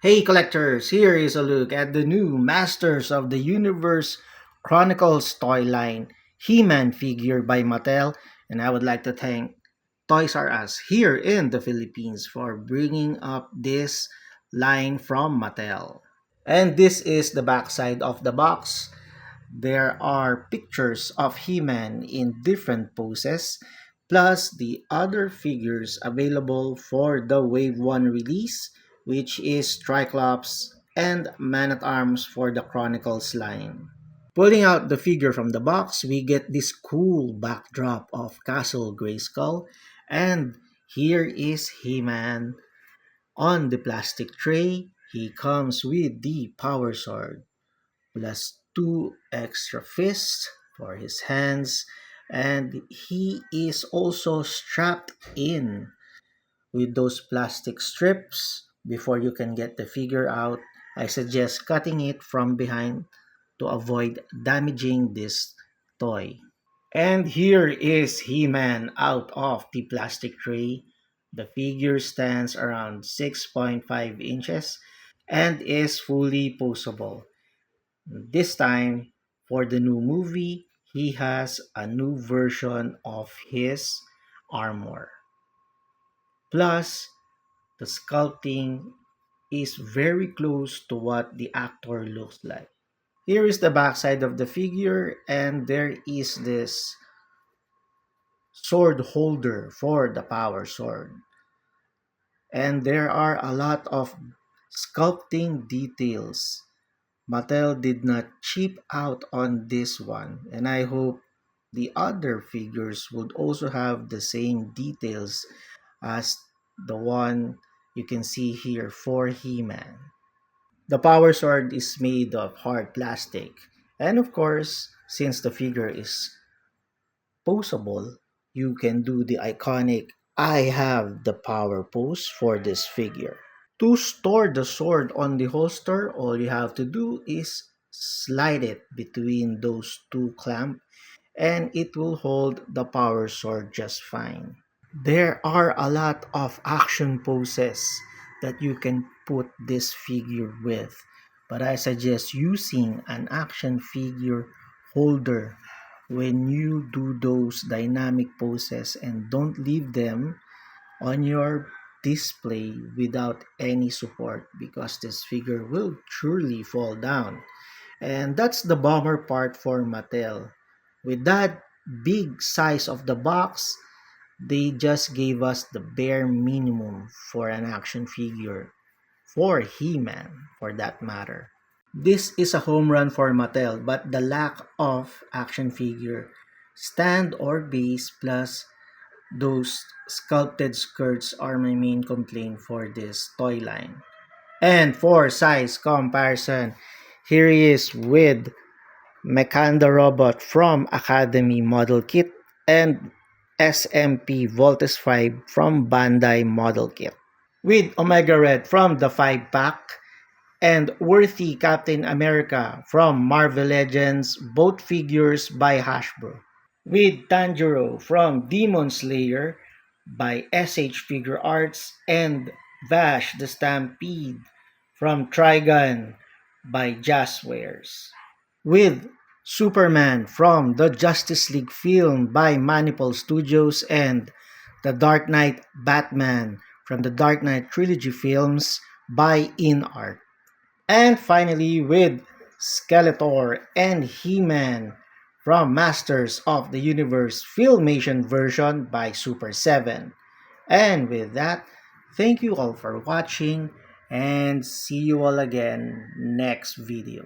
Hey collectors, here is a look at the new Masters of the Universe Chronicles toy line He-Man figure by Mattel, and I would like to thank Toys R Us here in the Philippines for bringing up this line from Mattel. And this is the backside of the box. There are pictures of He-Man in different poses, plus the other figures available for the Wave 1 release, which is Triclops and Man-at-Arms for the Chronicles line. Pulling out the figure from the box, we get this cool backdrop of Castle Grayskull, and here is He-Man. On the plastic tray, he comes with the Power Sword plus two extra fists for his hands, and he is also strapped in with those plastic strips. Before you can get the figure out, I suggest cutting it from behind to avoid damaging this toy. And here is He-Man out of the plastic tray. The figure stands around 6.5 inches and is fully posable. This time, for the new movie, he has a new version of his armor. Plus, the sculpting is very close to what the actor looks like. Here is the backside of the figure, and there is this sword holder for the power sword. And there are a lot of sculpting details. Mattel did not cheap out on this one, and I hope the other figures would also have the same details as the one you can see here for He-Man. The power sword is made of hard plastic, and of course, since the figure is posable, you can do the iconic I have the power pose for this figure. To store the sword on the holster, all you have to do is slide it between those two clamps and it will hold the power sword just fine. There are a lot of action poses that you can put this figure with, but I suggest using an action figure holder when you do those dynamic poses, and don't leave them on your display without any support because this figure will truly fall down. And that's the bummer part for Mattel. With that big size of the box, they just gave us the bare minimum for an action figure, for He-Man for that matter. This is a home run for Mattel, but the lack of action figure, stand or base plus those sculpted skirts are my main complaint for this toy line. And for size comparison, here he is with Mechanda Robot from Academy Model Kit and SMP Voltes 5 from Bandai Model Kit. With Omega Red from the 5 pack and Worthy Captain America from Marvel Legends, both figures by Hasbro. With Tanjiro from Demon Slayer by SH Figure Arts and Vash the Stampede from Trigun by Jazzwares. With Superman from the Justice League film by Manipul Studios and The Dark Knight Batman from the Dark Knight Trilogy films by InArt. And finally with Skeletor and He-Man from Masters of the Universe Filmation version by Super 7. And with that, thank you all for watching and see you all again next video.